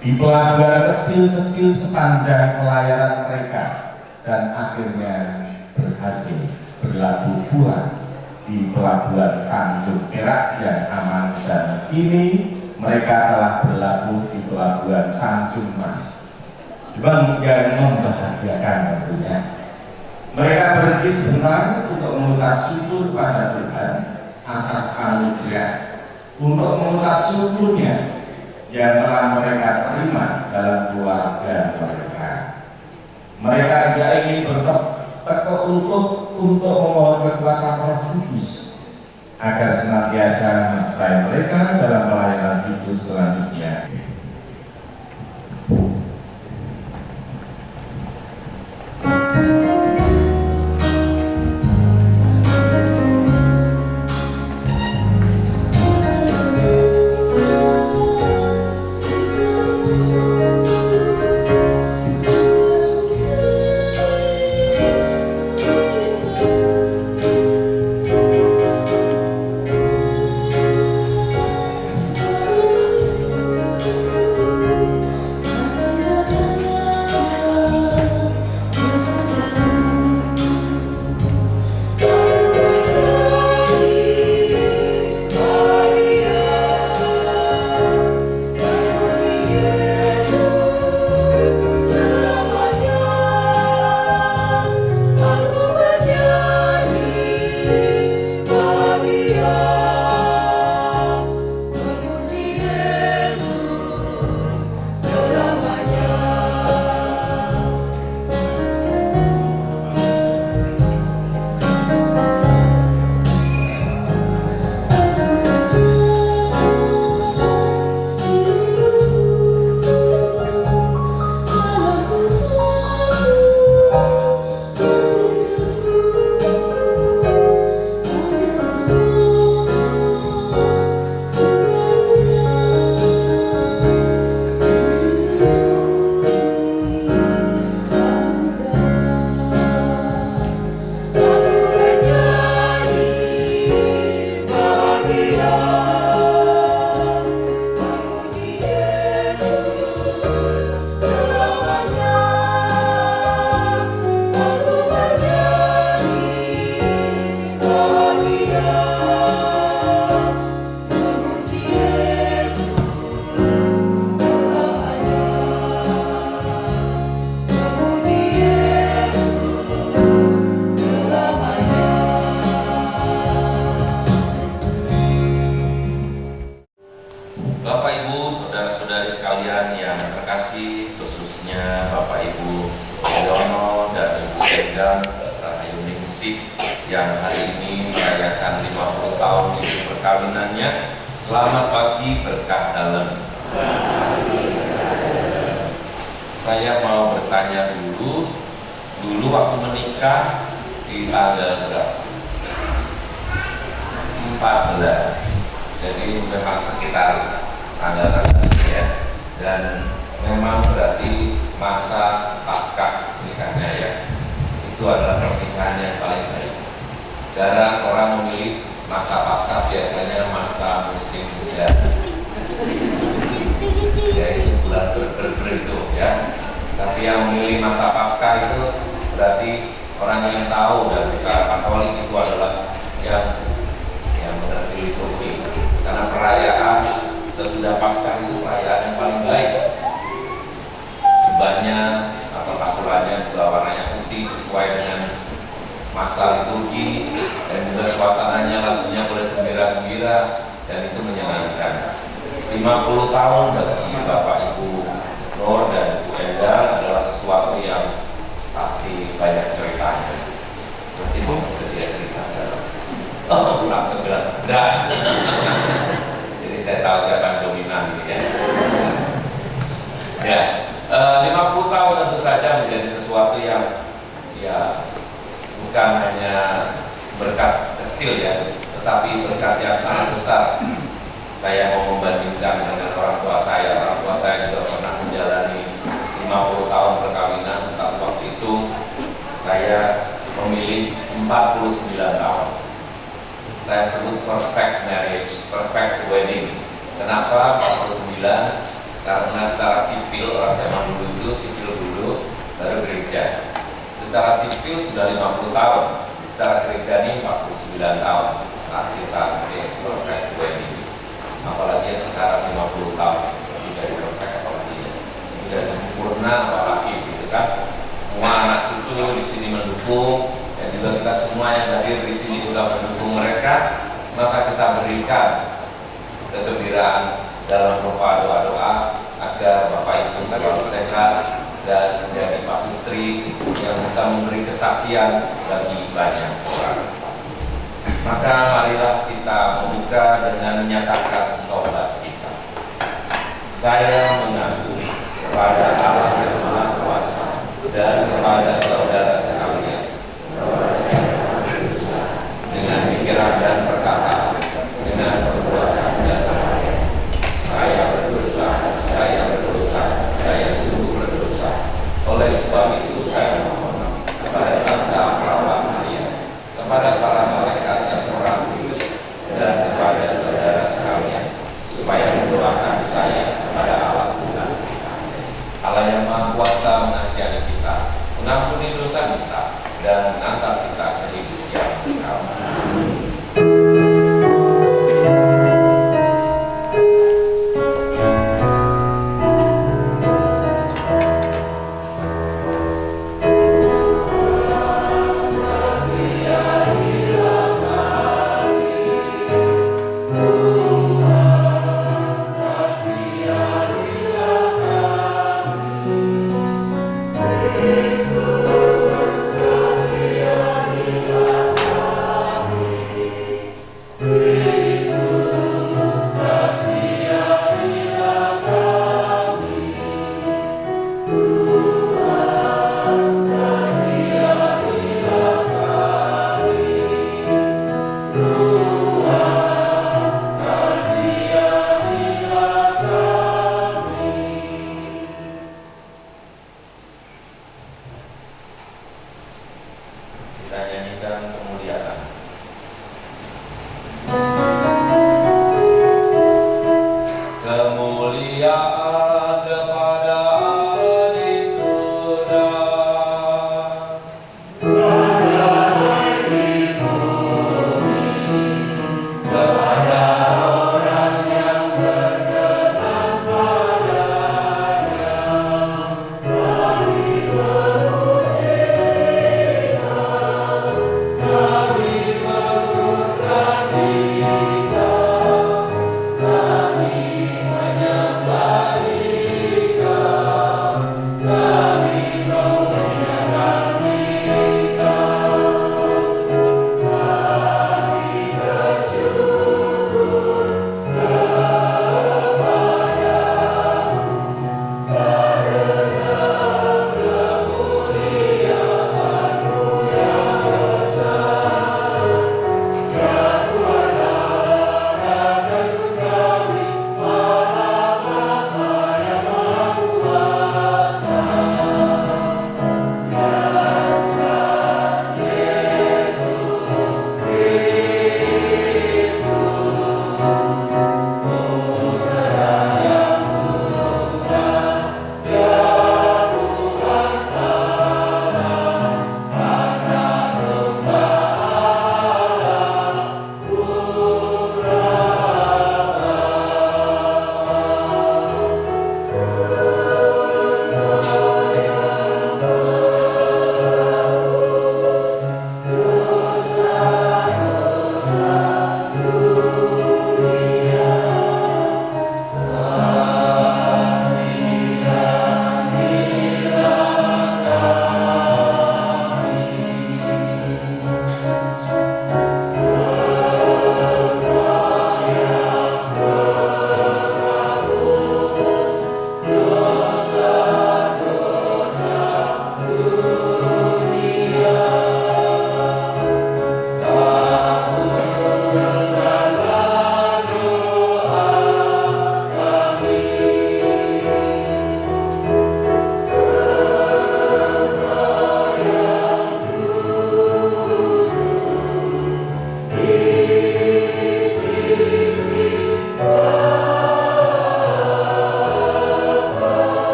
di pelabuhan kecil-kecil sepanjang pelayaran mereka, dan akhirnya berhasil berlabuh pula di pelabuhan Tanjung Perak yang aman, dan kini mereka telah berlabuh di pelabuhan Tanjung Mas yang membahagiakan tentunya. Mereka berhenti sebentar untuk mengucap syukur pada Tuhan atas anugerah, untuk mengucap syukurnya yang telah mereka terima dalam keluarga mereka. Mereka juga ingin bertekuk lutut untuk memohon kekuatan Roh Kudus agar senantiasa menyertai mereka dalam pelayanan hidup selanjutnya. Bapak Ibu, saudara-saudari sekalian yang terkasih, khususnya Bapak Ibu Yono dan Ibu Endang Rahayuningsih yang hari ini merayakan 50 tahun hidup perkawinannya. Selamat pagi, berkah dalam. Saya mau bertanya dulu waktu menikah di tanggal berapa? 14. Jadi memang sekitar tanggal-tanggal ya, dan memang berarti masa pasca nikahnya ya, itu adalah pernikahan yang paling baik. Jarang orang memilih masa pasca, biasanya masa musim hujan ya, itu bulan ber itu ya. Tapi yang memilih masa pasca itu berarti orang yang tahu dan secara Katolik itu adalah yang mengerti liturgi, karena perayaan sesudah Paskah itu perayaan yang paling baik. Jubahnya atau pasurannya juga warnanya putih sesuai dengan masa liturgi, dan juga suasananya, lagunya boleh gembira-gembira, dan itu menyenangkan. 50 tahun bagi Bapak Ibu Nur dan Ibu Endang adalah sesuatu yang pasti banyak ceritanya. Nanti mau bersedia cerita dalam langsung bilang enggak. Jadi saya tahu siapa yang dominan ini ya. 50 tahun tentu saja menjadi sesuatu yang ya bukan hanya berkat kecil ya, tetapi berkat yang sangat besar. Saya mau membandingkan dengan orang tua saya. Orang tua saya juga pernah menjalani 50 tahun perkawinan, tetapi waktu itu saya memilih 49 tahun. Saya sebut perfect marriage, perfect wedding. Kenapa 49? Karena secara sipil, orang zaman dulu itu sipil dulu, baru gereja. Secara sipil sudah 50 tahun, secara gereja ini 49 tahun. Aksi sampai perfect wedding. Apalagi yang sekarang 50 tahun, lebih dari perfect, apalagi lebih dari sempurna, apalagi gitu kan. Semua anak cucu di sini mendukung, dan juga kita semua yang hadir di sini juga mendukung mereka. Maka kita berikan kegembiraan dalam berupa doa-doa agar Bapak Ibu selalu sehat dan menjadi pasutri yang bisa memberi kesaksian bagi banyak orang. Maka marilah kita membuka dengan menyatakan taubat kita. Saya mengaku kepada Allah yang Maha Kuasa dan kepada saudara sekalian dengan pikiran dan perkataan, dengan perbuatan dan perbuatan. Saya berdosa, saya sungguh berdosa. Oleh sebab itu saya mohon kepada Santa Perawat Maria, kepada para malaikat yang terang kudus, dan kepada saudara sekalian, supaya mendoakan saya kepada Allah Tuhan kita. Allah yang Maha Kuasa mengasihi kita, mengampuni dosa kita,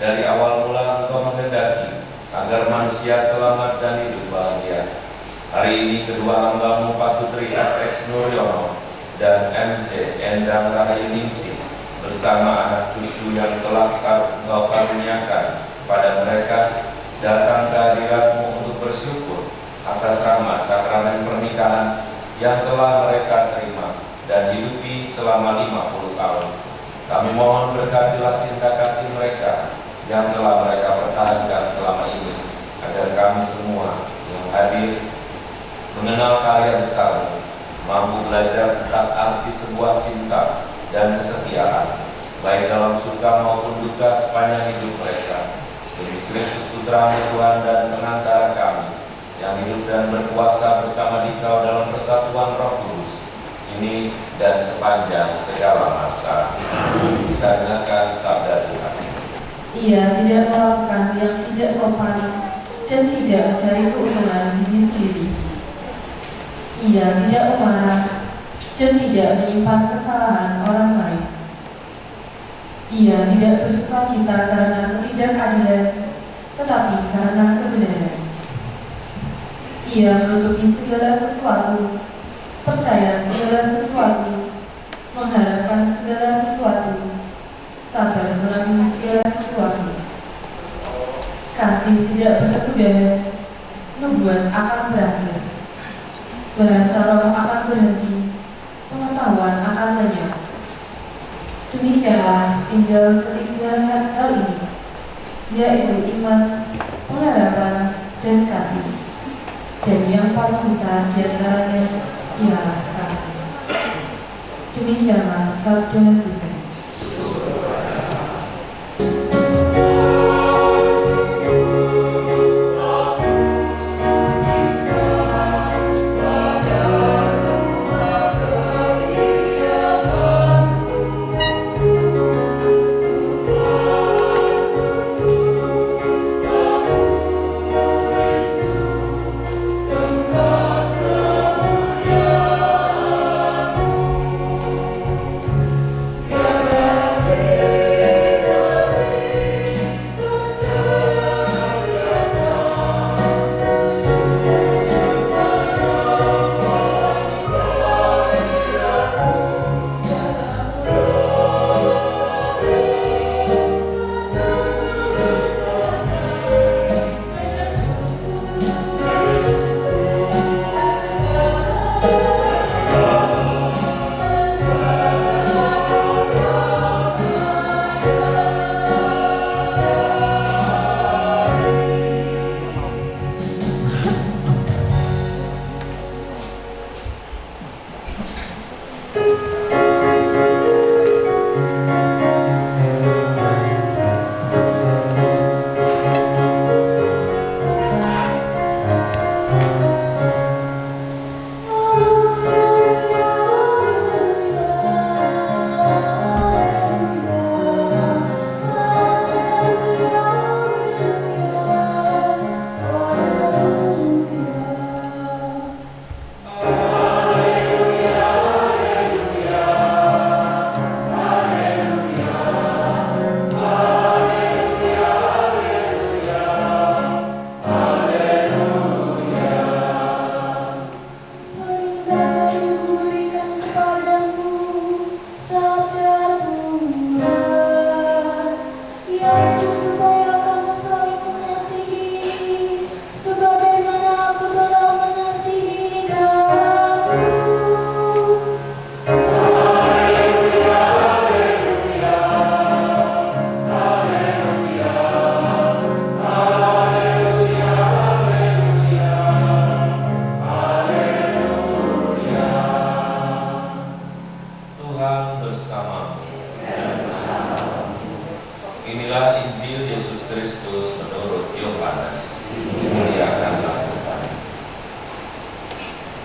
dari awal mula Engkau menghendaki agar manusia selamat dan hidup bahagia. Hari ini kedua hamba-Mu Pasutri FX Nuryono dan MC Endang Rahayu Ningsih bersama anak cucu yang telah Engkau karuniakan pada mereka datang ke hadirat-Mu untuk bersyukur atas rahmat sakramen pernikahan yang telah mereka terima dan hidupi selama 50 tahun. Kami mohon berkatilah cinta kasih mereka yang telah mereka pertahankan selama ini, agar kami semua yang hadir mengenal karya besar, mampu belajar tentang arti sebuah cinta dan kesetiaan, baik dalam suka maupun duka sepanjang hidup mereka. Demi Kristus Putra-Mu Tuhan dan penantara kami, yang hidup dan berkuasa bersama Dikau dalam persatuan Roh Kudus, ini dan sepanjang segala masa. Kita dengarkan sabda Tuhan. Ia tidak melakukan yang tidak sopan dan tidak mencari keuntungan diri sendiri. Ia tidak memarah dan tidak menyimpan kesalahan orang lain. Ia tidak bersukacita karena ketidakadilan, tetapi karena kebenaran. Ia menutupi segala sesuatu, percaya segala sesuatu, mengharapkan segala sesuatu, sabar menanggung segala sesuatu. Kasih tidak berkesudahan, nubuat akan berakhir, bahasa roh akan berhenti, pengetahuan akan lenyap. Demikianlah tinggal ketiga hal ini, yaitu iman, pengharapan, dan kasih. Dan yang paling besar di antaranya ialah kasih. Demikianlah sabda Tuhan.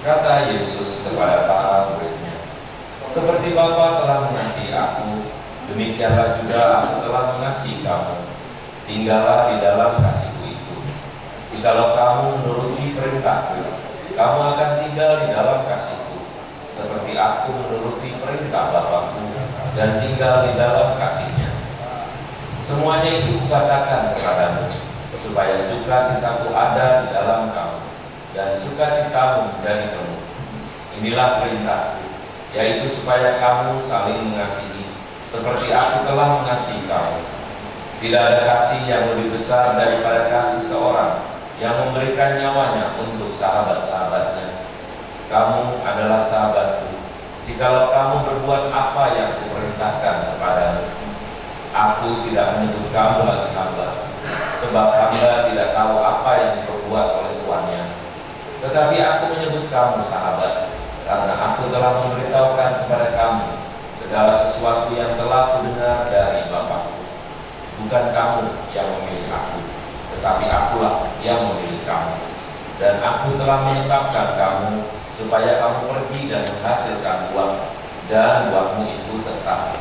Kata Yesus kepada para murid-Nya, "Seperti Bapa telah mengasihi aku, demikianlah juga aku telah mengasihi kamu. Tinggallah di dalam kasih-Ku itu. Jikalau kamu menuruti perintah-Ku, kamu akan tinggal di dalam kasih-Ku, seperti aku menuruti perintah Bapa-Ku dan tinggal di dalam kasih-Nya. Semuanya itu kukatakan kepadamu, supaya sukacitaku ada di dalam kamu, dan sukacitamu menjadi penuh. Inilah perintahku, yaitu supaya kamu saling mengasihi, seperti aku telah mengasihi kamu. Tidak ada kasih yang lebih besar daripada kasih seorang yang memberikan nyawanya untuk sahabat-sahabatnya. Kamu adalah sahabatku, jikalau kamu berbuat apa yang kuperintahkan kepadamu. Aku tidak menyebut kamu lagi hamba, sebab hamba tidak tahu apa yang diperbuat oleh tuannya. Tetapi aku menyebut kamu sahabat, karena aku telah memberitahukan kepada kamu segala sesuatu yang telah kudengar dari Bapakku. Bukan kamu yang memilih aku, tetapi akulah yang memilih kamu. Dan aku telah menetapkan kamu supaya kamu pergi dan menghasilkan buah, dan buahmu itu tetap,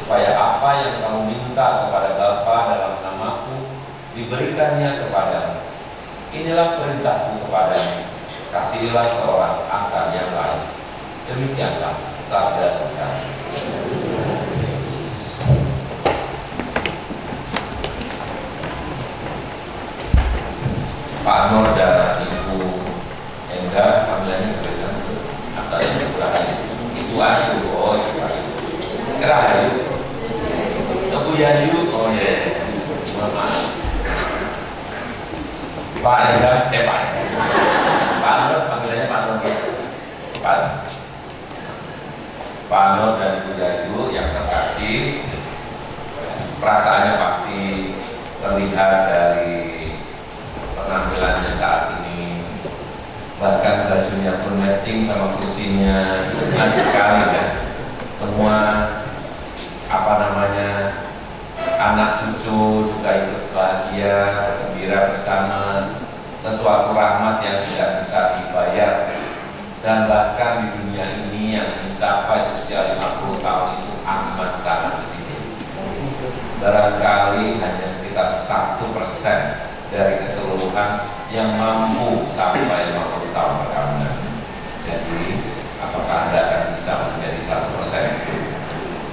supaya apa yang kamu minta kepada Bapa dalam namaku diberikannya kepadamu. Inilah perintahku kepadamu, kasihilah seorang akan yang lain. Demikianlah sabda Tuhan. Pak Nur dan Ibu Endah, panggilannya berbeda. Atau Ibu Rahayu, Ibu Ayu, oh Ibu Ayu, Rahayu, Ibu Yayu, oh ya, mohon maaf. Pak Endah, Pak Nur, panggilannya Pak Nur, Pak Nur dan Ibu Yayu yang terkasih, perasaannya pasti terlihat dari penampilannya saat ini, bahkan bajunya pun matching sama kursinya, cantik sekali ya. Semua anak cucu juga ikut bahagia, gembira bersama, sesuatu rahmat yang tidak bisa dibayar. Dan bahkan di dunia ini yang mencapai usia 50 tahun itu amat sangat sedikit. Barangkali hanya sekitar 1% dari keseluruhan yang mampu sampai 50 tahun perkawinan. Jadi, apakah Anda akan bisa menjadi 1% itu?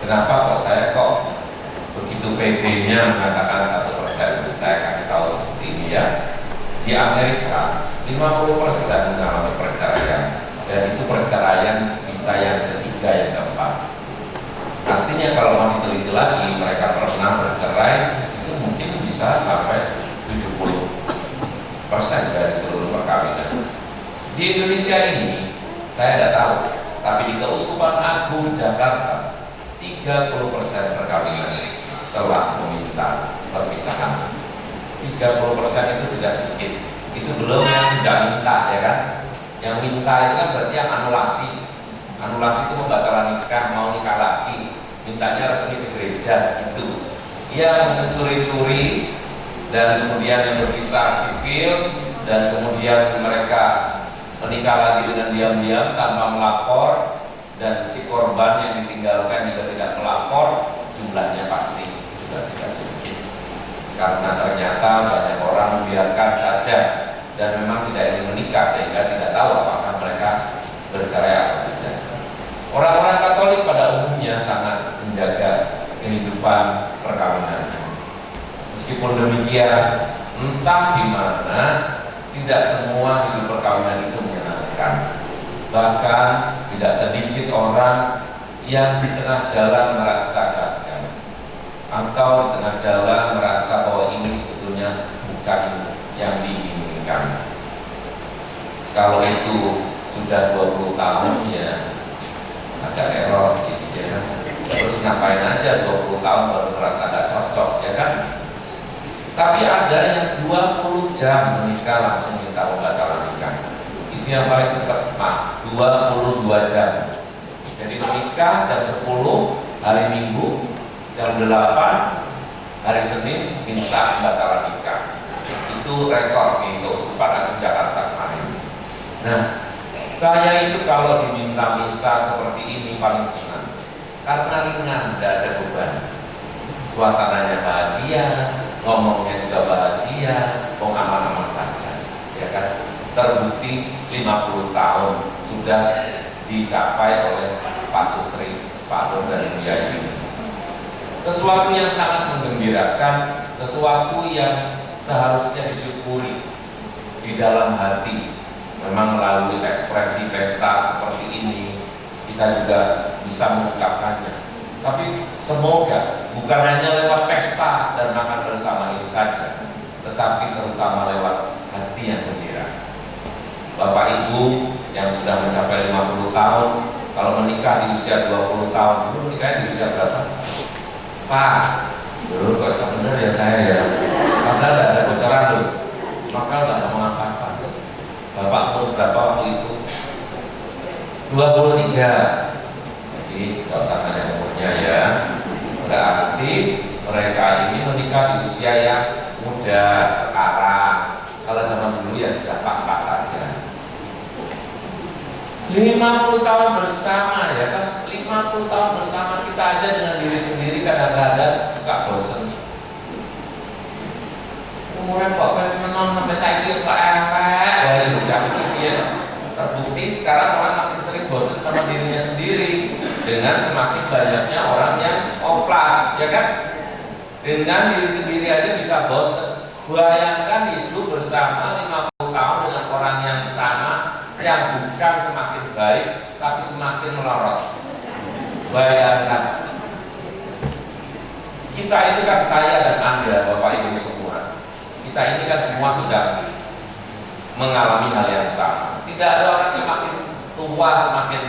Kenapa kok saya begitu pedenya mengatakan 1%? Saya kasih tahu seperti ini ya. Di Amerika, 50% mengalami perceraian, dan itu perceraian bisa yang ketiga, yang keempat. Artinya kalau mau diteliti lagi, mereka pernah bercerai itu mungkin bisa sampai 70% dari seluruh perkawinan. Di Indonesia ini, saya tidak tahu, tapi di Keuskupan Agung Jakarta, 30% perkawinan telah meminta perpisahan. 30% itu tidak sedikit. Itu belum yang tidak minta, ya kan? Yang minta itu kan berarti yang anulasi. Anulasi itu pembatalan nikah, mau nikah lagi, mintanya resmi di gereja gitu. Yang mencuri-curi dan kemudian yang berpisah sipil, dan kemudian mereka menikah lagi dengan diam-diam tanpa melapor, dan si korban yang ditinggalkan juga tidak melapor, jumlahnya pasti juga tidak sedikit. Karena ternyata banyak orang membiarkan saja dan memang tidak ingin menikah, sehingga tidak tahu apakah mereka bercerai atau tidak. Orang-orang Katolik pada umumnya sangat menjaga kehidupan perkawinannya. Meskipun demikian, entah di mana, tidak semua hidup perkawinan itu menyenangkan. Bahkan tidak sedikit orang yang di tengah jalan merasa gagal, atau di tengah jalan merasa bahwa ini sebetulnya bukan yang diinginkan. Kalau itu sudah 20 tahun ya agak error sih, ya kan? Terus ngapain aja 20 tahun baru merasa gak cocok, ya kan? Tapi ada yang 20 jam menikah langsung minta pembatalan nikah. Itu yang paling cepat, Pak, 22 jam. Jadi menikah jam 10 hari Minggu, jam 8 hari Senin minta pembatalan nikah. Itu rekor di Keuskupan Agung Jakarta kemarin. Nah, saya itu kalau diminta misa seperti ini paling senang, karena ringan, tidak ada beban. Suasananya bahagia, ngomongnya juga bahagia, aman-aman saja, ya kan? Terbukti 50 tahun sudah dicapai oleh Pak Sutri, Pak Nur dan Bu Yayu. Sesuatu yang sangat menggembirakan, sesuatu yang seharusnya disyukuri di dalam hati. Memang melalui ekspresi pesta seperti ini kita juga bisa mengungkapkannya. Tapi semoga bukan hanya lewat pesta dan makan bersama ini saja, tetapi terutama lewat hati yang gembira. Bapak Ibu yang sudah mencapai 50 tahun, kalau menikah di usia 20 tahun, dulu menikah di usia berapa? Pas. Dulu kok benar ya saya ya. Padahal tidak ada bocoran loh. Maka tidak ngomong apa-apa. Bapak umur berapa waktu itu? 23. Jadi tidak usah tanya umurnya ya. Berarti mereka ini menikah di usia yang muda sekarang. Kalau zaman dulu ya sudah pas-pas saja. 50 tahun bersama ya kan, 50 tahun bersama kita aja dengan diri sendiri kadang-kadang suka bosen. Umurnya kok memang sampai saya kira kok wah itu ya. Terbukti sekarang orang makin sering bosen sama dirinya sendiri dengan semakin banyaknya orang yang oplas, ya kan? Dengan diri sendiri aja bisa bosen. Bayangkan hidup bersama 50 tahun dengan orang yang sama, yang bukan semakin baik tapi semakin melorot. Bayangkan kita itu kan, saya dan Anda Bapak Ibu semua, kita ini kan semua sudah mengalami hal yang sama. Tidak ada orang yang makin tua semakin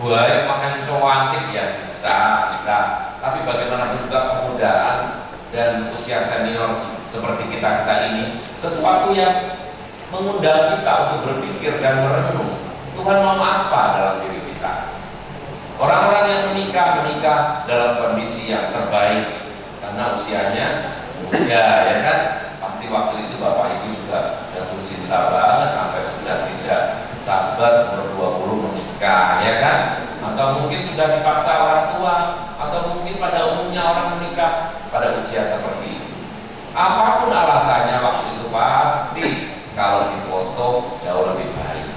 baik, makin cantik ya, bisa. Tapi bagaimanapun juga kemudaan dan usia senior seperti kita ini, sesuatu yang mengundang kita untuk berpikir dan merenung Tuhan mau apa dalam diri kita. Orang-orang yang menikah dalam kondisi yang terbaik karena usianya muda, ya kan? Pasti waktu itu Bapak Ibu juga jatuh cinta banget sampai sudah tidak sabar umur 20 menikah, ya kan? Atau mungkin sudah dipaksa orang tua, atau mungkin pada umumnya orang menikah pada usia seperti ini. Apapun alasannya waktu itu pasti kalau difoto jauh lebih baik.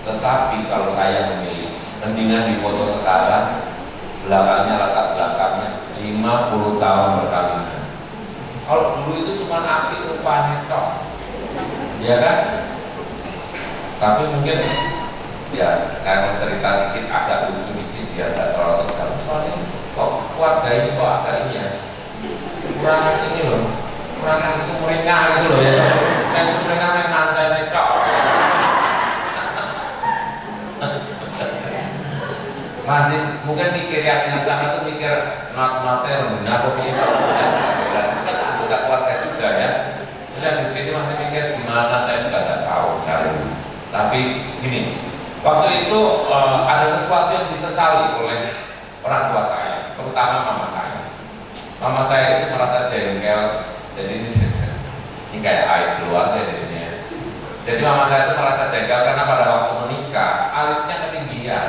Tetapi kalau saya memilih, mendingan difoto sekarang, belakangnya latar belakangnya 50 tahun perkawinan. Kalau dulu itu cuma api rupanya tok, ya kan? Tapi mungkin ya saya mau cerita dikit, agak lucu dikit ya, tidak terlalu tegang. Soalnya kok keluarga ini kok agak ini ya, kurang ini loh, kurang sumringah gitu loh ya. Yang sumringah yang nantai tok. Masih mungkin mikir yang sama tuh mikir not-notnya benar kok ini kalau saya kan anggota keluarga juga ya. Terus di sini masih mikir gimana, saya juga tidak tahu caranya. Tapi gini, waktu itu ada sesuatu yang disesali oleh orang tua saya, terutama mama saya. Mama saya itu merasa jengkel, jadi ini kayak aib keluarga jadinya. Jadi mama saya itu merasa jengkel karena pada waktu menikah alisnya ketinggian.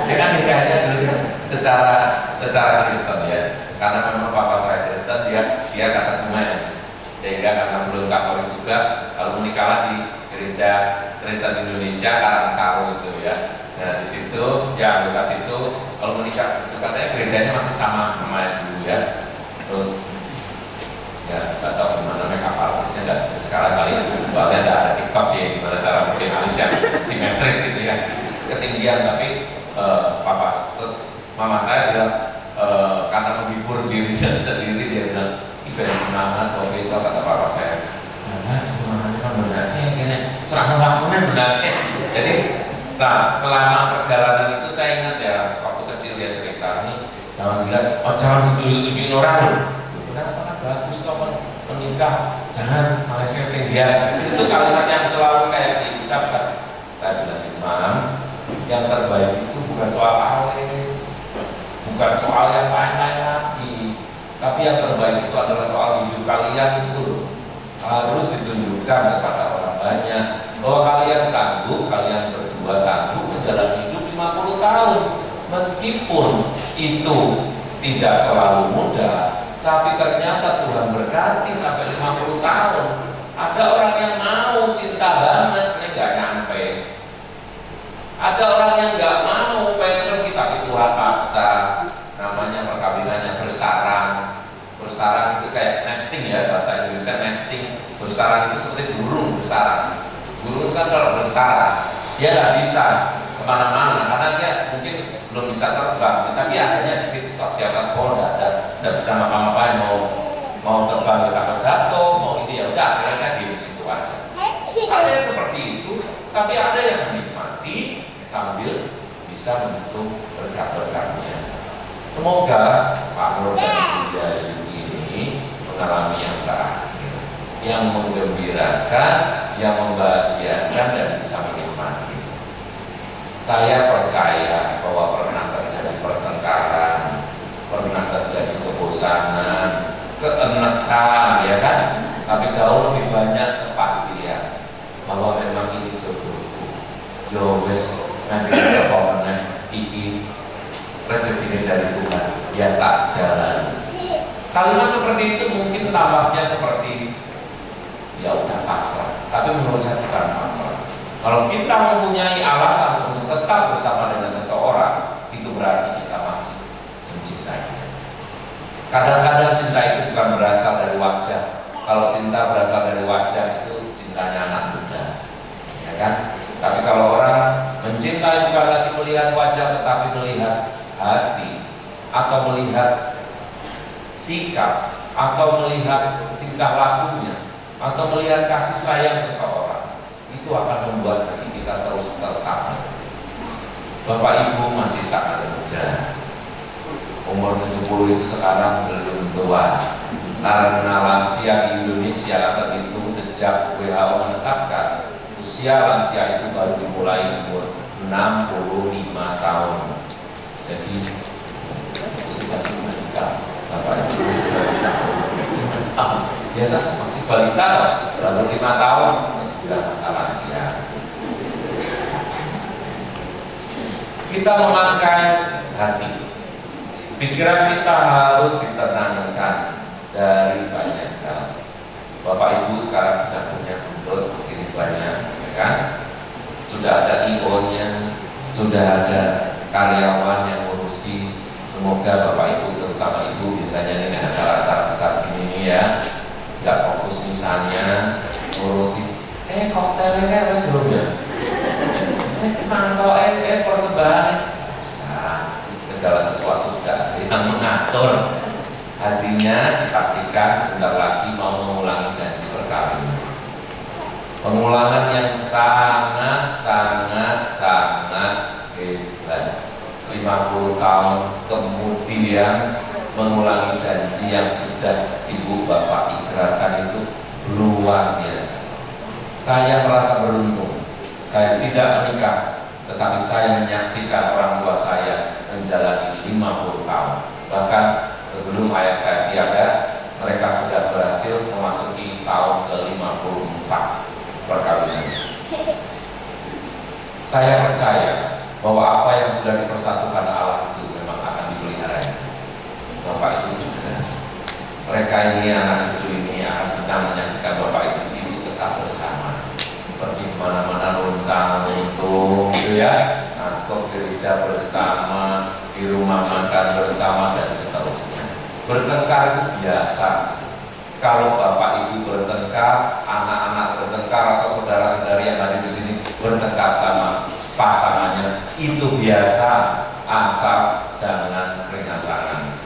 Dengan nikahnya dulu secara Kristen ya, karena memang papa saya Kristen, dia kata lumayan, sehingga karena belum Katolik juga, kalau menikahlah di gereja Kristen Indonesia Karangsaru itu ya. Nah di situ ya anggota situ kalau menikah itu katanya gerejanya masih sama yang dulu ya. Terus ya nggak tahu gimana makeup artisnya nggak seperti sekarang kali, soalnya ada TikTok sih gimana cara bikin alis yang simetris gitu ya, ketinggian. Tapi papa terus mama saya bilang karena menghibur diri sendiri, dia bilang event semangat waktu itu, kata papa saya, semangatnya kan benarnya kayaknya serang lakukan benarnya. Jadi selama perjalanan itu saya ingat ya, waktu kecil dia cerita nih, jangan dilihat, jangan ditunjukin orang loh, kenapa kan bagus kok menikah, jangan Malaysia ketinggian. Itu kalimat yang selalu kayak diucapkan. Saya bilang, Imam, yang terbaik itu bukan soal alis, bukan soal yang lain-lain lagi, tapi yang terbaik itu adalah soal hidup kalian itu harus ditunjukkan kepada orang banyak bahwa kalian sanggup, kalian berdua sanggup menjalani hidup 50 tahun, meskipun itu tidak selalu mudah, tapi ternyata Tuhan berkati sampai 50 tahun. Ada orang yang mau cinta banget, ini nggak nyampe. Ada orang yang nggak mau Bersarang itu seperti burung bersarang. Burung kan kalau bersarang dia nggak bisa kemana-mana karena dia mungkin belum bisa terbang, tapi adanya di situ di atas pohon tidak bisa ngapa-ngapain, mau terbang ya takut jatuh, mau ini ya udah akhirnya saya di situ aja. Ada yang seperti itu, tapi ada yang menikmati sambil bisa menyentuh berkat-berkatnya. Semoga Pak Nur dan Bu Yayu ini mengalami yang terakhir, yang menggembirakan, yang membahagiakan dan bisa menikmati. Saya percaya bahwa pernah terjadi pertengkaran, pernah terjadi kebosanan, keenekan, ya kan? Tapi jauh lebih banyak kepastian bahwa memang ini jodohku. Yo wis nanti sapa meneh iki rezeki dari Tuhan, ya tak jalan. Kalimat seperti itu mungkin tampaknya seperti ya udah pasrah, tapi menurut saya bukan pasrah. Kalau kita mempunyai alasan untuk tetap bersama dengan seseorang, itu berarti kita masih mencintainya. Kadang-kadang cinta itu bukan berasal dari wajah. Kalau cinta berasal dari wajah itu cintanya anak muda, ya kan? Tapi kalau orang mencintai bukan lagi melihat wajah, tetapi melihat hati, atau melihat sikap, atau melihat tingkah lakunya, atau melihat kasih sayang seseorang, itu akan membuat hati kita terus tertarik. Bapak Ibu masih sangat muda, umur 70 itu sekarang belum tua, karena lansia di Indonesia terhitung sejak WHO menetapkan usia lansia itu baru dimulai umur 65 tahun. Jadi itu masih balita. Bapak Ibu sudah ya kan, masih balita loh, baru 5 tahun sudah masa lansia. Kita memakai hati, pikiran kita harus ditenangkan dari banyak hal. Bapak Ibu sekarang sudah punya buntut segini banyak, ya kan? Sudah ada IO-nya, sudah ada karyawan yang ngurusi. Semoga Bapak Ibu, terutama Ibu, biasanya ini acara-acara besar ini ya, nggak fokus misalnya ngurusi koktelnya wes belum ya, mangkok persembahan, segala sesuatu sudah yang mengatur. Hatinya dipastikan sebentar lagi mau mengulangi janji perkawinan. Pengulangan yang sangat hebat. 50 tahun kemudian mengulangi janji yang sudah ibu bapak ikrarkan itu luar biasa. Saya merasa beruntung. Saya tidak menikah, tetapi saya menyaksikan orang tua saya menjalani 50 tahun. Bahkan sebelum ayah saya tiada, mereka sudah berhasil memasuki tahun ke-54 perkawinan. Saya percaya bahwa apa yang sudah dipersatukan Allah itu memang akan dipelihara. Bapak Ibu juga, mereka ini, anak cucu ini akan sedang menyaksikan Bapak Ibu tetap bersama, pergi kemana-mana luntang-luntung gitu ya, atau gereja bersama, di rumah makan bersama dan seterusnya. Bertengkar itu biasa. Kalau Bapak Ibu bertengkar, anak-anak bertengkar, atau saudara-saudari yang ada di sini bertengkar sama pasangannya, itu biasa, asal jangan ringan tangan.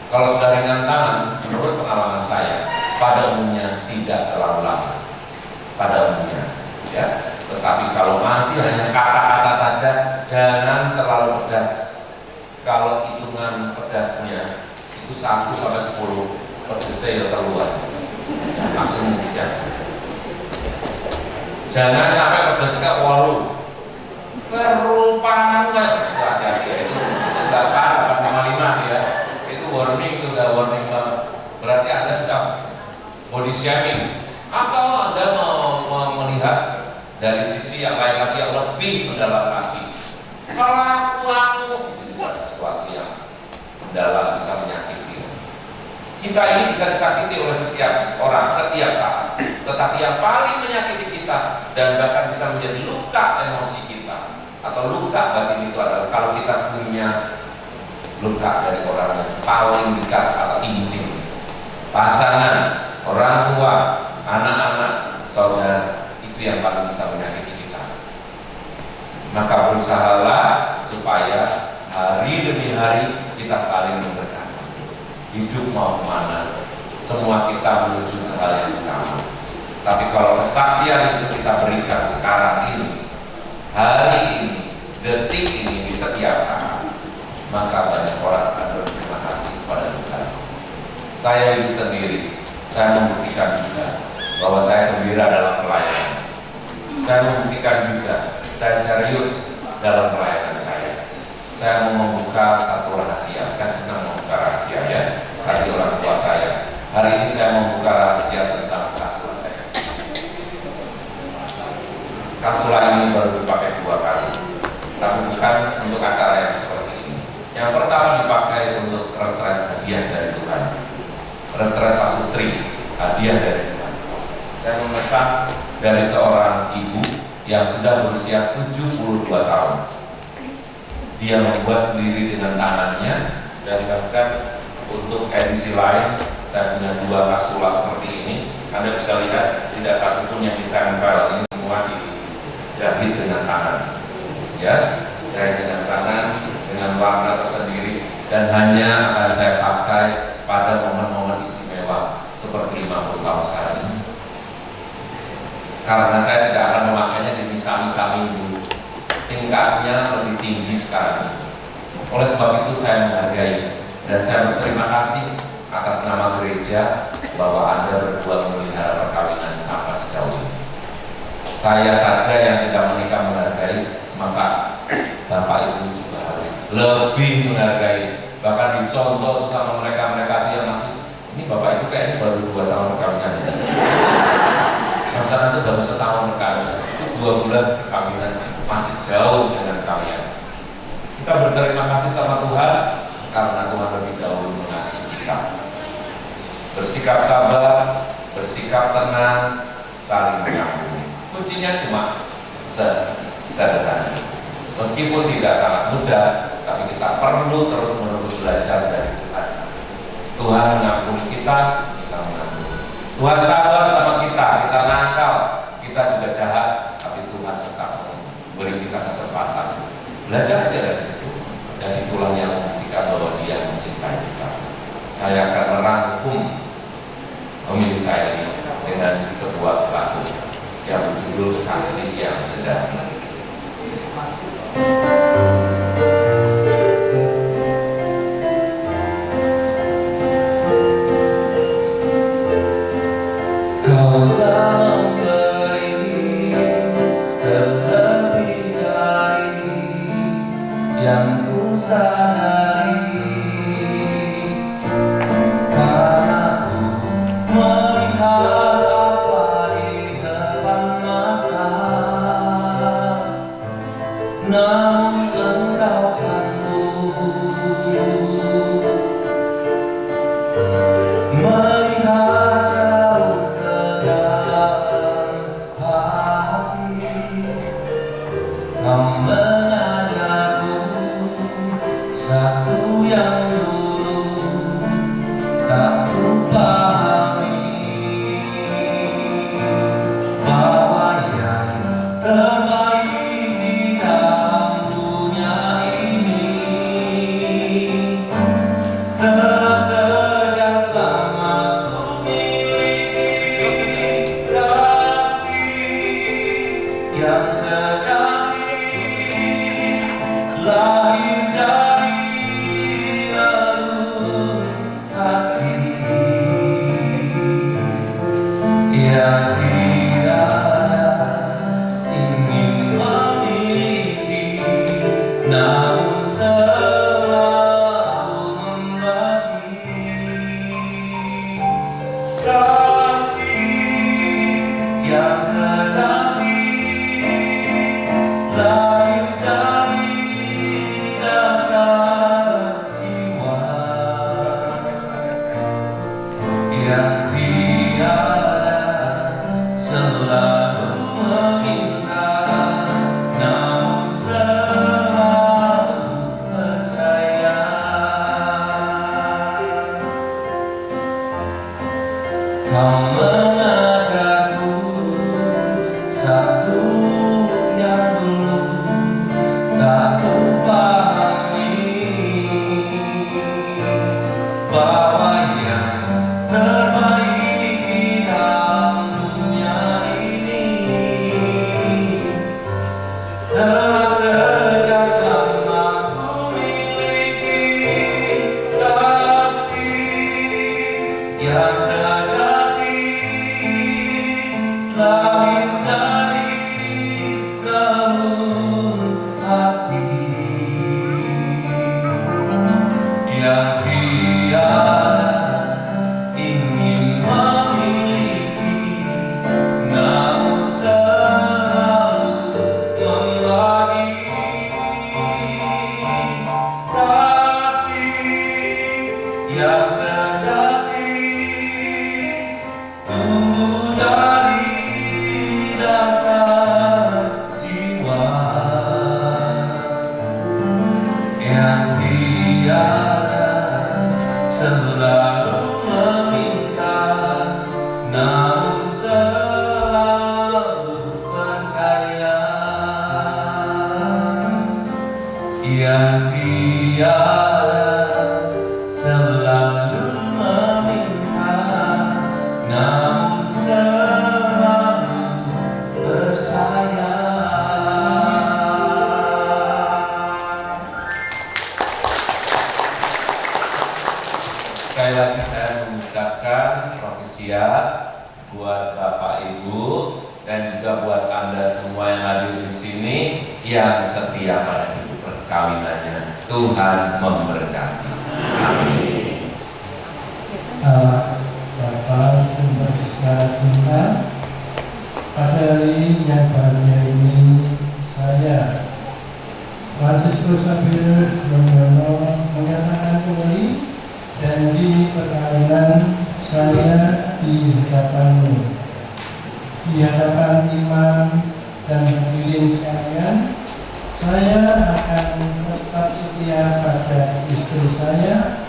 Kalau sudah ringan tangan, menurut pengalaman saya, pada umumnya tidak terlalu lama. Pada umumnya, ya. Tetapi kalau masih hanya kata-kata saja, jangan terlalu pedas. Kalau hitungan pedasnya itu 1 sampai 10, pedasnya keluar. Maksimum 3. Jangan sampai pedasnya 8. Kerupakan itu hati-hati, itu 8,5 ya. Itu warning, itu udah warning banget. Berarti Anda sudah body shaming, atau Anda mau melihat dari sisi yang lain lagi yang lebih mendalam lagi. Kelakuanmu itu juga sesuatu yang mendalam, bisa menyakiti. Kita ini bisa disakiti oleh setiap orang, setiap saat. Tetapi yang paling menyakiti kita dan bahkan bisa menjadi luka emosi kita atau luka batin itu adalah kalau kita punya luka dari orang yang paling dekat atau intim, pasangan, orang tua, anak-anak, saudara, itu yang paling bisa menyakiti kita. Maka berusahalah supaya hari demi hari kita saling memberkati. Hidup mau kemana, semua kita menuju ke hal yang sama. Tapi kalau kesaksian itu kita berikan sekarang ini, hari ini, detik ini, di setiap saat, maka banyak orang akan berterima kasih kepada Tuhan. Saya hidup sendiri, saya membuktikan juga bahwa saya gembira dalam pelayanan. Saya membuktikan juga saya serius dalam pelayanan saya. Saya mau membuka satu rahasia. Saya senang membuka rahasia ya, hati orang tua saya. Hari ini saya membuka rahasia tentang kasur saya. Kasur ini baru dipakai 2 kali, tapi bukan untuk acara yang seperti ini. Yang pertama dipakai untuk retret hadiah dari Tuhan, retret pasutri, hadiah dari Tuhan. Saya memesan dari seorang ibu yang sudah berusia 72 tahun. Dia membuat sendiri dengan tangannya, dan bahkan untuk edisi lain saya punya 2 kasula seperti ini. Anda bisa lihat tidak satu pun yang ditempel, ini semua dijahit dengan tangan, ya, jahit dengan tangan dengan warna tersendiri, dan hanya akan saya pakai pada momen-momen istimewa seperti 50 tahun sekarang ini. Karena saya tidak akan memakainya di misa-misa minggu, tingkatnya lebih tinggi sekarang ini. Oleh sebab itu saya menghargai dan saya berterima kasih atas nama gereja bahwa Anda berdua memelihara perkawinan sampai sejauh ini. Saya saja yang tidak menikah menghargai, maka Bapak Ibu juga harus lebih menghargai. Bahkan dicontoh sama mereka yang masih, ini Bapak Ibu kayaknya baru 2 tahun perkawinan. Masa itu baru setahun perkawinan, itu 2 bulan perkawinan, masih jauh dengan kalian. Kita berterima kasih sama Tuhan karena Tuhan lebih dahulu mengasihi kita. Bersikap sabar, bersikap tenang, saling mengampuni. Kuncinya cuma sederhana. Meskipun tidak sangat mudah, tapi kita perlu terus-menerus belajar dari Tuhan. Tuhan mengampuni kita, kita mengampuni. Tuhan sabar sama kita nakal, kita juga jahat, tapi Tuhan tetap memberi kita kesempatan. Belajar aja dari situ, dan itulah yang membuktikan bahwa Dia mencintai kita. Saya akan merangkum pemilih saya ini dengan sebuah lagu yang berjudul Kasih yang Sejati. Kau telah memberi terlebih dari yang ku sadari, karena ku melihat apa di depan mata, namun Engkau sanggup melihat jauh ke dalam hati. Kau mengajarku satu yang dulu tak ku pahami, bahwa yang terbaik di dalam dunia ini telah sejak lama ku miliki kasih yang sejati, lahir dari relung hati yang tiada ingin memiliki, namun selalu membagi kasih yang sejati, lahir dari dasar jiwa yang tiada selalu meminta, namun selalu percaya. Kau mengajar lahir dari relung hati yang tiada ingin memiliki, namun selalu membagi kasih yang sejati tumbuh dari dasar jiwa yang tiada selalu meminta, namun selalu percaya yang tiada selalu meminta, namun selalu percaya. Sekali lagi saya mengucapkan provisiat buat Bapak Ibu dan juga buat Anda semua yang hadir di sini yang setia pada hidup perkawinannya. Tuhan memberkati. Amin. Allah Bapa sumber segala cinta, pada hari yang bahagia ini saya Franciscus Sabinus Yono menyatakan kembali janji perkawinan saya di hadapanmu, di hadapan imam dan hadirin sekalian. Saya akan tetap setia pada istri saya,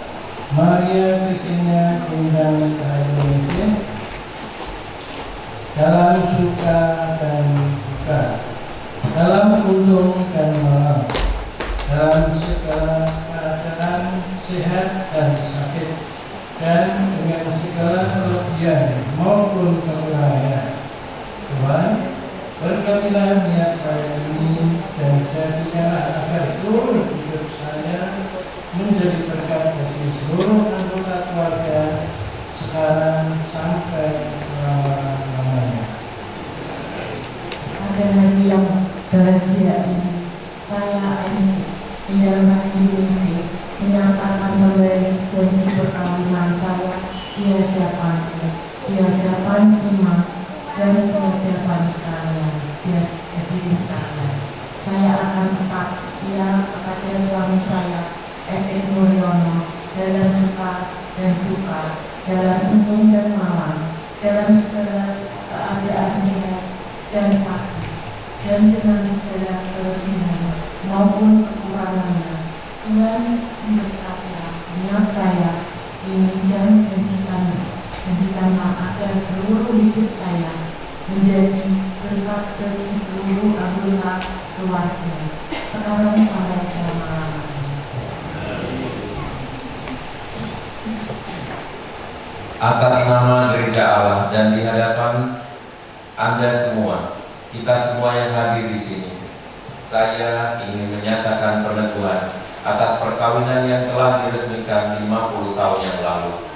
Maria Christina Indah Indonesia, dalam suka dan duka, dalam untung dan malam, dalam segala keadaan sehat dan sakit, dan dengan segala kelebihan maupun kekurangan. Tuhan, berkatilah niat saya ini dan jadikanlah agar seluruh hidup saya menjadi berkat bagi seluruh anggota keluarga sekarang sampai selama-lamanya. Pada hari yang bahagia ini, saya Indah Indonesia menyatakan kembali janji perkawinan saya di hadapan imam dan di hadapan sekalian, di hadirin sekalian. Saya akan tetap setia kepada suami saya, Epik Mulyono, dalam suka dan duka, dalam untung dan malam, dalam segala keadaan sehat dan sakit, dan dengan segala kelebihan maupun kekurangannya. Tuhan memberkatilah niat saya ini dan janjikanlah agar seluruh hidup saya menjadi berkat bagi seluruh anggota keluarga sekarang sampai selama-lamanya. Atas nama Gereja Allah dan di hadapan Anda semua, kita semua yang hadir di sini, saya ingin menyatakan peneguhan atas perkawinan yang telah diresmikan 50 tahun yang lalu,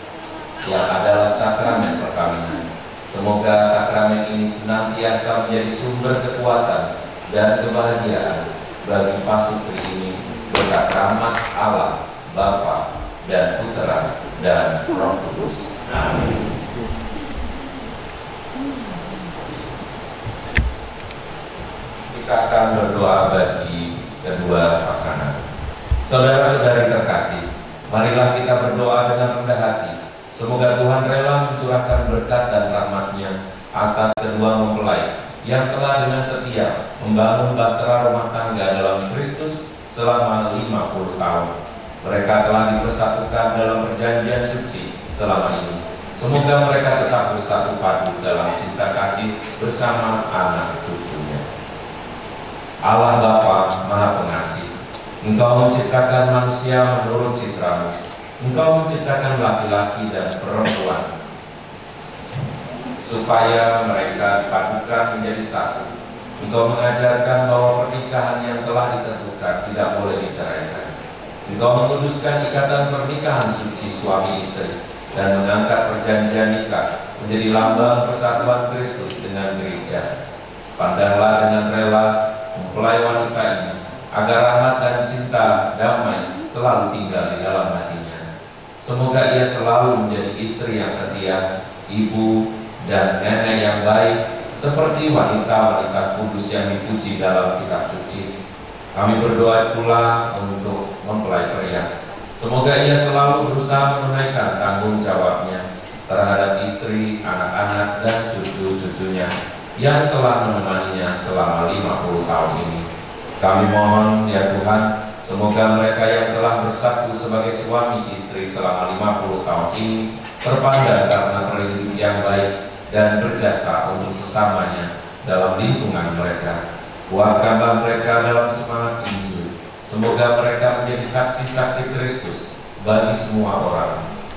yang adalah sakramen perkawinan. Semoga sakramen ini senantiasa menjadi sumber kekuatan dan kebahagiaan bagi pasutri ini berkat rahmat Allah, Bapa dan Putera dan Roh Kudus. Amin. Kita akan berdoa bagi kedua pasangan. Saudara-saudari terkasih, marilah kita berdoa dengan rendah hati. Semoga Tuhan rela mencurahkan berkat dan rahmat-Nya atas kedua mempelai yang telah dengan setia membangun bahtera rumah tangga dalam Kristus selama 50 tahun. Mereka telah dipersatukan dalam perjanjian suci selama ini. Semoga mereka tetap bersatu padu dalam cinta kasih bersama anak cucunya. Allah Bapa Maha Pengasih, Engkau menciptakan manusia menurut citra-Mu. Engkau menciptakan laki-laki dan perempuan supaya mereka dipadukan menjadi satu. Engkau mengajarkan bahwa pernikahan yang telah ditentukan tidak boleh diceraikan. Engkau menguduskan ikatan pernikahan suci suami istri dan mengangkat perjanjian nikah menjadi lambang persatuan Kristus dengan gereja. Pandanglah dengan rela mempelai wanita ini, agar rahmat dan cinta damai selalu tinggal di dalam hatinya. Semoga ia selalu menjadi istri yang setia, ibu dan nenek yang baik, seperti wanita-wanita kudus yang dipuji dalam kitab suci. Kami berdoa pula untuk mempelai pria. Semoga ia selalu berusaha menunaikan tanggung jawabnya terhadap istri, anak-anak, dan cucu-cucunya yang telah menemaninya selama 50 tahun ini. Kami mohon ya Tuhan, semoga mereka yang telah bersatu sebagai suami istri selama 50 tahun ini terpandang karena perhidup yang baik dan berjasa untuk sesamanya dalam lingkungan mereka. Kuatkanlah mereka dalam semangat Injil. Semoga mereka menjadi saksi-saksi Kristus bagi semua orang.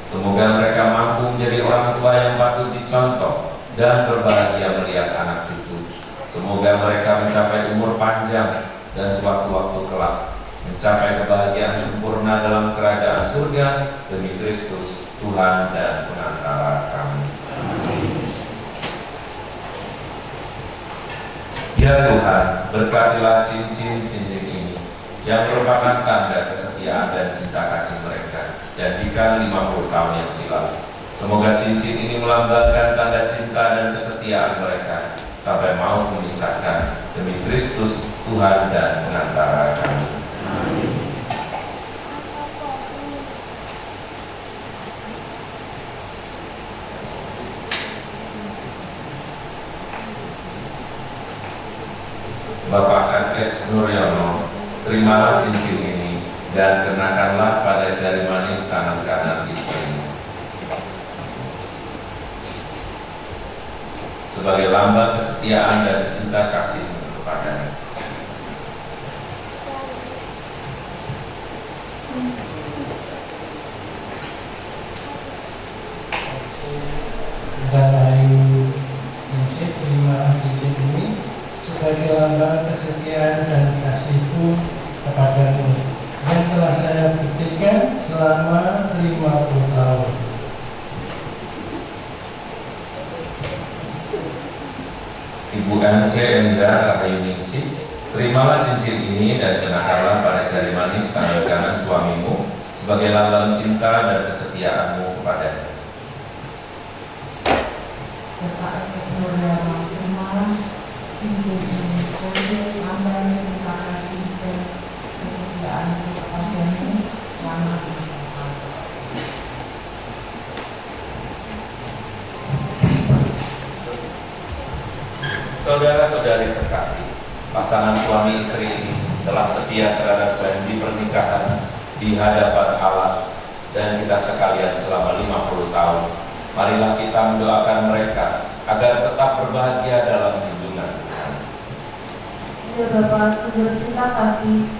Semoga mereka mampu menjadi orang tua yang patut dicontoh dan berbahagia melihat anak cucu. Semoga mereka mencapai umur panjang dan sewaktu-waktu kelak mencapai kebahagiaan sempurna dalam kerajaan surga demi Kristus, Tuhan dan pengantara kami. Ya Tuhan, berkatilah cincin-cincin ini yang merupakan tanda kesetiaan dan cinta kasih mereka janjikan 50 tahun yang silam. Semoga cincin ini melambangkan tanda cinta dan kesetiaan mereka sampai mau memisahkan demi Kristus, Tuhan dan pengantara kami. Bapak F.X. Nuryono, terimalah cincin ini dan kenakanlah pada jari manis tangan kanan istrimu sebagai lambang kesetiaan dan cinta kasihmu kepadanya. Rahayu cincin, terimalah cincin ini sebagai lambang kesetiaan dan kasihku kepadamu yang telah saya buktikan selama 50 tahun. Ibu MC Endra Rahayu Ningsih, terimalah cincin ini dan kenakanlah pada jari manis tangan kanan suamimu sebagai lambang cinta dan kesetiaanmu kepadanya. Bapak Nuryono, terimalah cincin ini sebagai lambang cinta kasih dan kesetiaanmu kepadamu selama 50 tahun. Saudara-saudari terkasih, pasangan suami istri ini telah setia terhadap janji pernikahan di hadapan Allah dan kita sekalian selama 50 tahun. Marilah kita mendoakan mereka agar tetap berbahagia dalam junjungan Tuhan. Ya Bapa, sumber cinta kasih,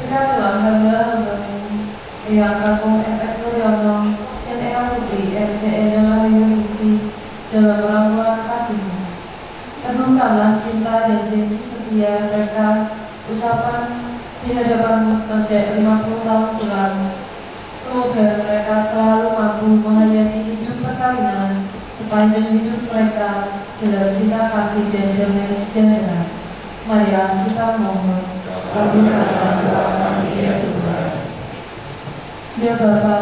berkatilah hamba-hambamu, Eyang Kakung F.X. Nuryono dan Eyang Putri MC Endra Rahayu Ningsih dalam rangkulan kasihmu. Teguhkanlah cinta dan janji setia mereka ucapan di hadapanmu sejak 50 tahun silam. Semoga mereka selalu mampu menghayati hidup perkawinan sepanjang hidup mereka dalam cinta kasih dan damai sejahtera. Marilah kita mohon, kabulkanlah doa kami ya Tuhan. Ya Bapa,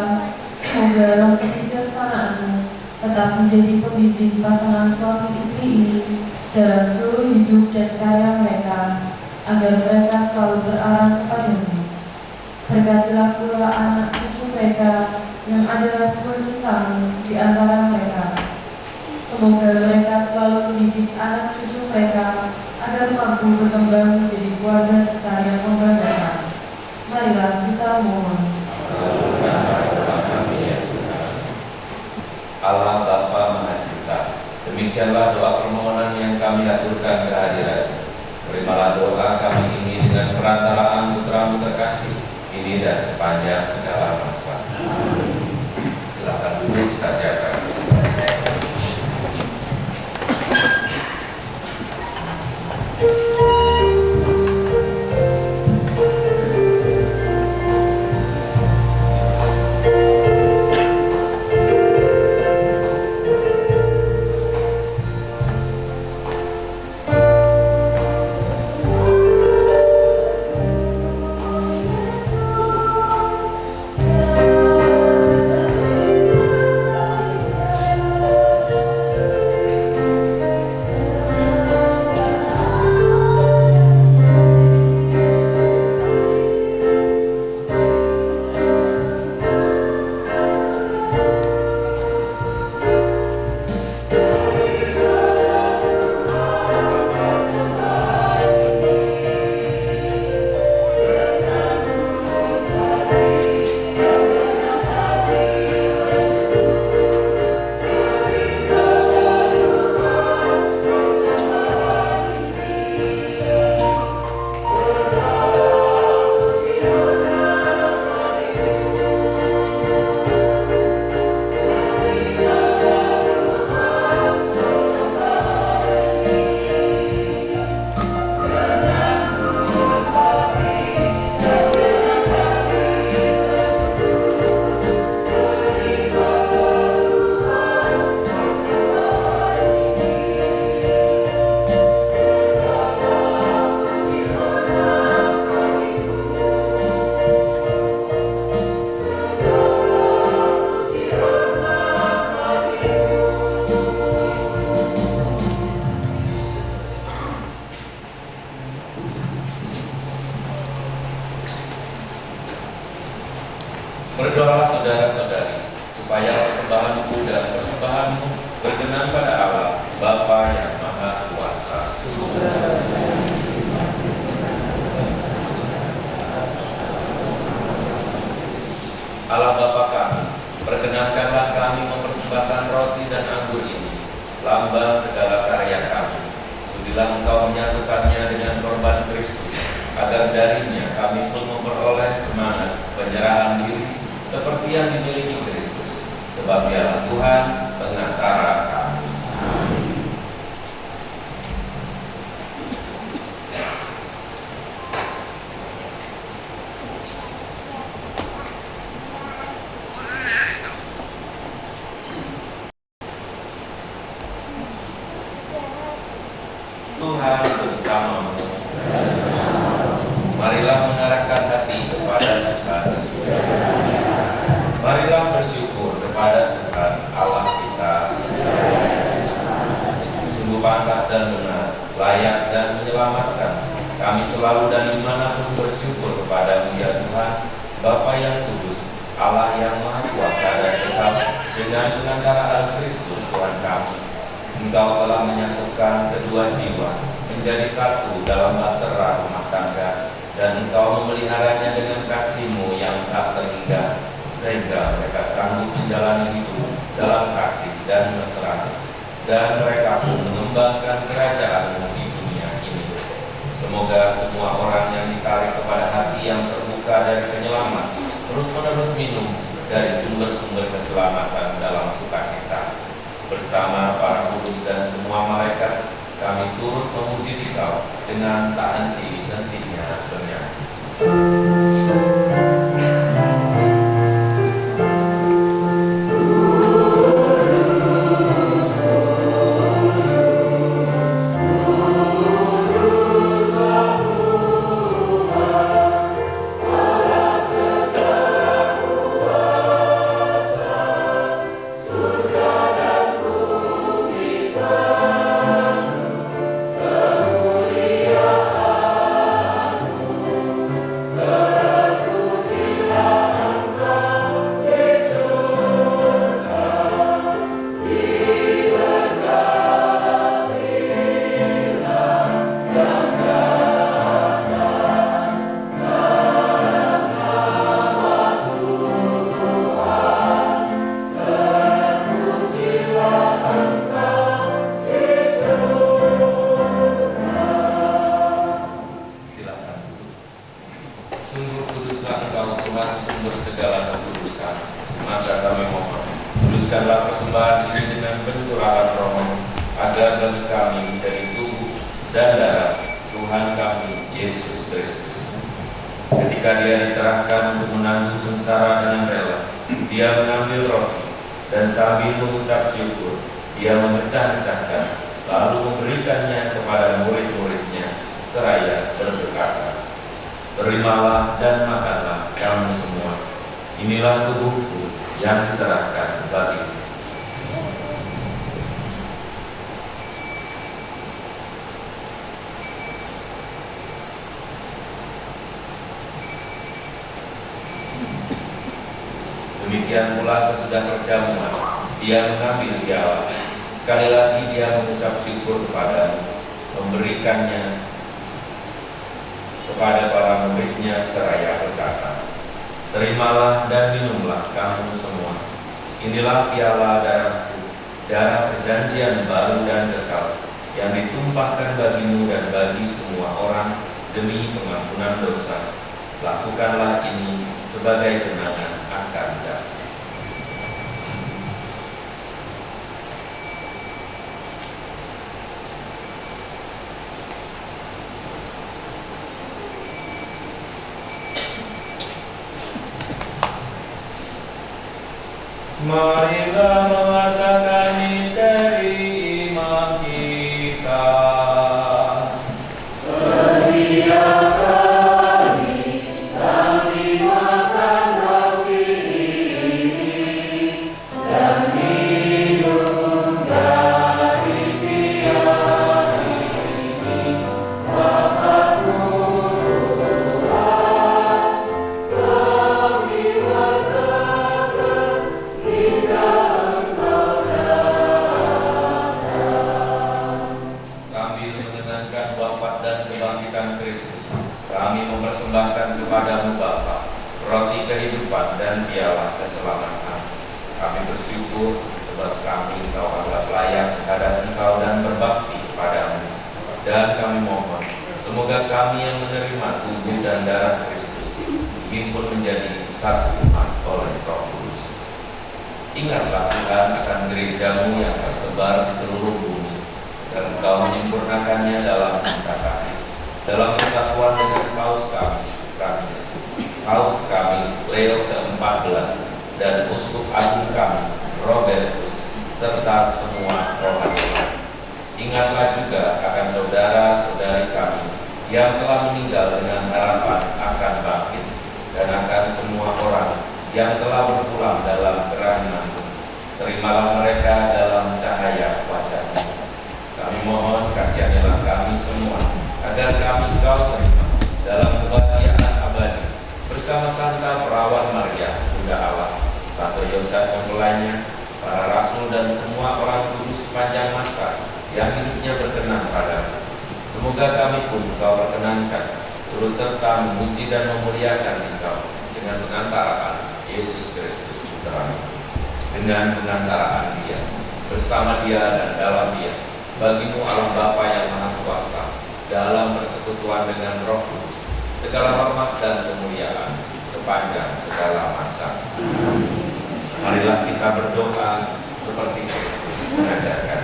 semoga roh kebijaksanaanmu tetap menjadi pembimbing pasangan suami istri ini dalam seluruh hidup dan karya mereka, agar mereka selalu berarah kepadamu. Berkatilah pula anak cucu mereka yang adalah buah cintamu di antara mereka. Semoga mereka selalu mendidik anak cucu mereka agar mampu berkembang menjadi keluarga besar yang membanggakan. Marilah kita mohon. Allah Bapa Maha Cinta, demikianlah doa permohonan yang kami aturkan kehadiran. Terimalah doa kami ini dengan perantaraan putramu terkasih ini dan sepanjang segala masa. Silakan duduk, kita siapkan. Berdoalah saudara-saudari, supaya persembahanku dan persembahanmu berkenan pada Allah, Bapa yang Maha Kuasa. Allah Bapa kami, perkenankanlah kami mempersembahkan roti dan anggur ini, lambang segala karya kami. Sudilah Engkau menyatukannya dengan korban Kristus, agar darinya kami pun memperoleh semangat penyerahan diri seperti yang dimiliki Kristus, sebab Dialah Tuhan pengantara kami. Amin. Tuhan bersamamu. Marilah mengarahkan hati kepada Tuhan. Marilah bersyukur kepada Tuhan Allah kita. Sungguh pantas dan benar, layak dan menyelamatkan. Kami selalu dan dimanapun bersyukur kepada-Mu ya Tuhan, Bapa yang kudus, Allah yang Maha Kuasa dan tetap, dengan pengantaraan Kristus Tuhan kami. Engkau telah menyatukan kedua jiwa menjadi satu dalam bahtera rumah tangga, dan Engkau memeliharanya dengan kasih-Mu yang tak terhingga, sehingga mereka sanggup menjalani hidup dalam kasih dan mesra, dan mereka pun mengembangkan kerajaan-Mu di dunia ini. Semoga semua orang yang ditarik kepada hati yang terbuka dari penyelamat terus-menerus minum dari sumber-sumber keselamatan dalam sukacita. Bersama para kudus dan semua malaikat, kami turut memuji Dikau dengan tak henti-hentinya bernyanyi. Kuduskanlah persembahan ini dengan pencurahan Roh, agar bagi kami menjadi tubuh dan darah Tuhan kami Yesus Kristus. Ketika Dia diserahkan untuk menanggung sengsara dengan rela, Dia mengambil roti dan sambil mengucap syukur, Dia memecah-mecahkan, lalu memberikannya kepada murid-muridnya seraya berkata, "Terimalah dan makanlah kamu semua. Inilah tubuhku yang diserahkan bagimu." Demikian pula sesudah perjamuan, Dia mengambil piala. Sekali lagi Dia mengucap syukur kepada-Mu, memberikannya kepada para murid-Nya seraya berkata, "Terimalah dan minumlah kamu semua. Inilah piala darahku, darah perjanjian baru dan kekal, yang ditumpahkan bagimu dan bagi semua orang demi pengampunan dosa. Lakukanlah ini sebagai kenangan akan Dia." Marilah mengatakan misteri iman kita. Setiap kami makan roti ini dan minum dari piala ini, Bapa-Mu Tuhan, kami berdoa. mengenangkan wafat dan kebangkitan Kristus, kami mempersembahkan kepadamu Bapa, roti kehidupan dan piala keselamatan. Kami bersyukur sebab kami Engkau anggap layak menghadap Engkau dan berbakti kepadamu. Dan kami mohon, semoga kami yang menerima tubuh dan darah Kristus dihimpun menjadi satu umat oleh Roh Kudus. Ingatlah Tuhan akan gerejamu yang tersebar di seluruh bumi, dan Engkau menyempurnakannya dalam cinta kasih, dalam persatuan dengan Paus kami, Francis, Paus kami, Leo ke-14, dan Uskup Agung kami, Robertus, serta semua rohaniwan. Ingatlah juga akan saudara-saudari kami yang telah meninggal dengan harapan akan bangkit, dan akan semua orang yang telah berpulang dalam kerahiman-Mu. Terimalah mereka dalam cahaya wajah-Mu. Kami mohon kasihanilah kami semua, agar kami Engkau terima dalam kebahagiaan abadi bersama Santa Perawan Maria, Bunda Allah, Santo Yosef mempelainya, para rasul dan semua orang kudus sepanjang masa yang hidupnya berkenan padamu. Semoga kami pun Engkau perkenankan turut serta memuji dan memuliakan Engkau dengan pengantaraan Yesus Kristus Putra-Mu. Dengan pengantaraan Dia, bersama Dia dan dalam Dia, bagimu Allah Bapa yang Maha Kuasa, dalam persekutuan dengan Roh Kudus, segala hormat dan kemuliaan sepanjang segala masa. Marilah kita berdoa seperti Kristus mengajarkan.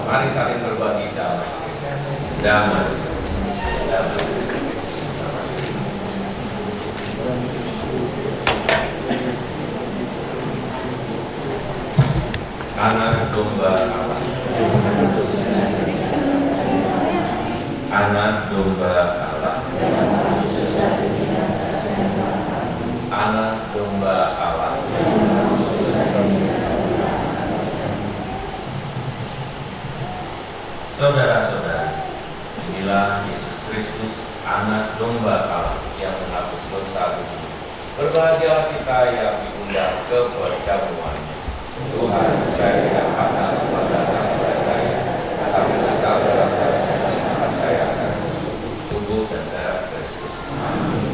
Mari saling berbagi damai. Damai. Anak domba Allah. Anak domba Allah. Anak domba Allah. Saudara-saudari, inilah Yesus Kristus, anak domba Allah yang menghapus dosa dunia. Berbahagialah kita yang diundang ke perjamuannya. Tuhan, saya atas kedatangan saya, atas besar saya akan tubuh dan darah Kristus. Amin.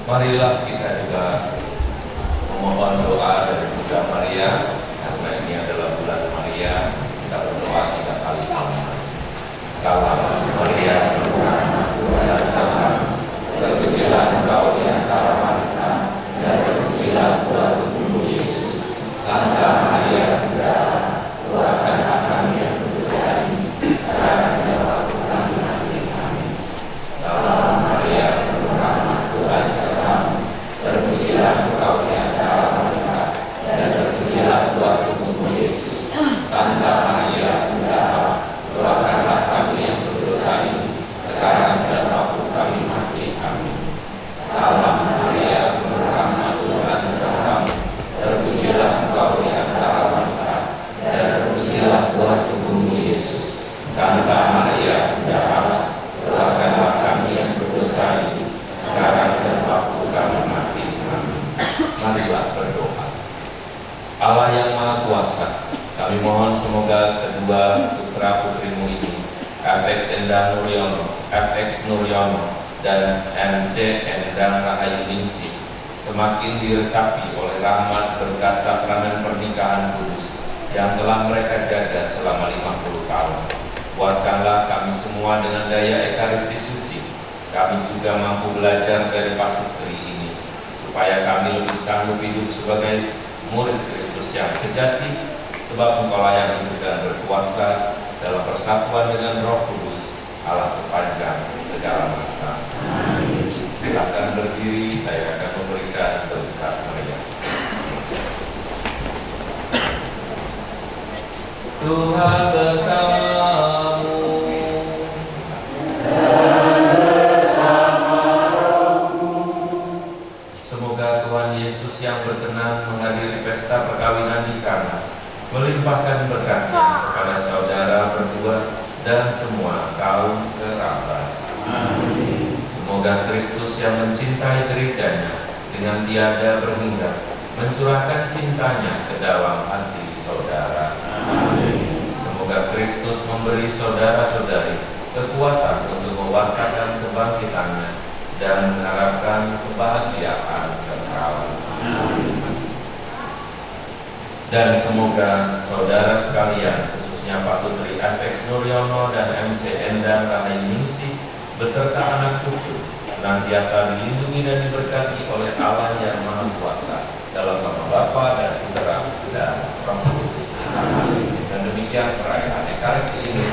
Marilah kita juga memohon doa dari Bunda Maria, karena ini adalah bulan Maria. Kita berdoa 3 kali sama. Salam Maria, penuh rahmat Tuhan bersamamu. Terpujilah engkau di antara wanita, dan terpujilah buah tubuhmu Yesus. Santa Maria, Bunda Allah, doakanlah kami yang berdosa ini, sekarang dan waktu kami mati. Amin. Salam Maria, penuh rahmat Tuhan bersamamu. Terpujilah engkau di antara wanita, dan terpujilah buah tubuhmu Yesus. Santa Maria, Bunda Allah, doakanlah kami yang berdosa ini, sekarang dan waktu kami mati. Amin. Salam Maria, penuh rahmat Tuhan bersamamu. Terpujilah engkau di antara wanita, dan terpujilah buah tubuhmu Yesus. Santa Maria, Bunda Allah, doakanlah kami yang berdosa ini, sekarang dan waktu kami mati. Amin. Marilah berdoa. Allah yang Maha Kuasa, kami mohon semoga kedua putra-putrimu ini, FX Endang Nuryono, FX Nuryono, dan MC Endang Rahayu Ningsih, semakin diresapi oleh rahmat berkat sakramen pernikahan kudus yang telah mereka jaga selama 50 tahun. Kuatkanlah kami semua dengan daya Ekaristi Suci. Kami juga mampu belajar dari pasutri ini, supaya kami lebih sanggup hidup sebagai murid Kristus yang sejati, sebab Engkaulah yang hidup dan berkuasa dalam persatuan dengan Roh Kudus, Allah sepanjang segala masa. Amin. Silakan berdiri, saya akan memberikan berkat Maria. Tuhan bersamamu. Semoga Tuhan Yesus yang berkenan menghadiri pesta perkawinan di Kana melimpahkan berkatnya kepada saudara berdua dan semua kaum kerabat. Amin. Semoga Kristus yang mencintai gerejanya dengan tiada berhingga mencurahkan cintanya ke dalam hati saudara. Amin. Semoga Kristus memberi saudara-saudari kekuatan untuk mewartakan kebangkitannya dan mengharapkan kebahagiaan kekal. Amin. Dan semoga saudara sekalian, khususnya Pasutri FX Nuryono dan MC Endang Rahayu Ningsih beserta anak cucu, senantiasa dilindungi dan diberkati oleh Allah yang Maha Kuasa dalam nama Bapa dan Putra dan Roh Kudus. Amin. Dan demikian perayaan Ekaristi ini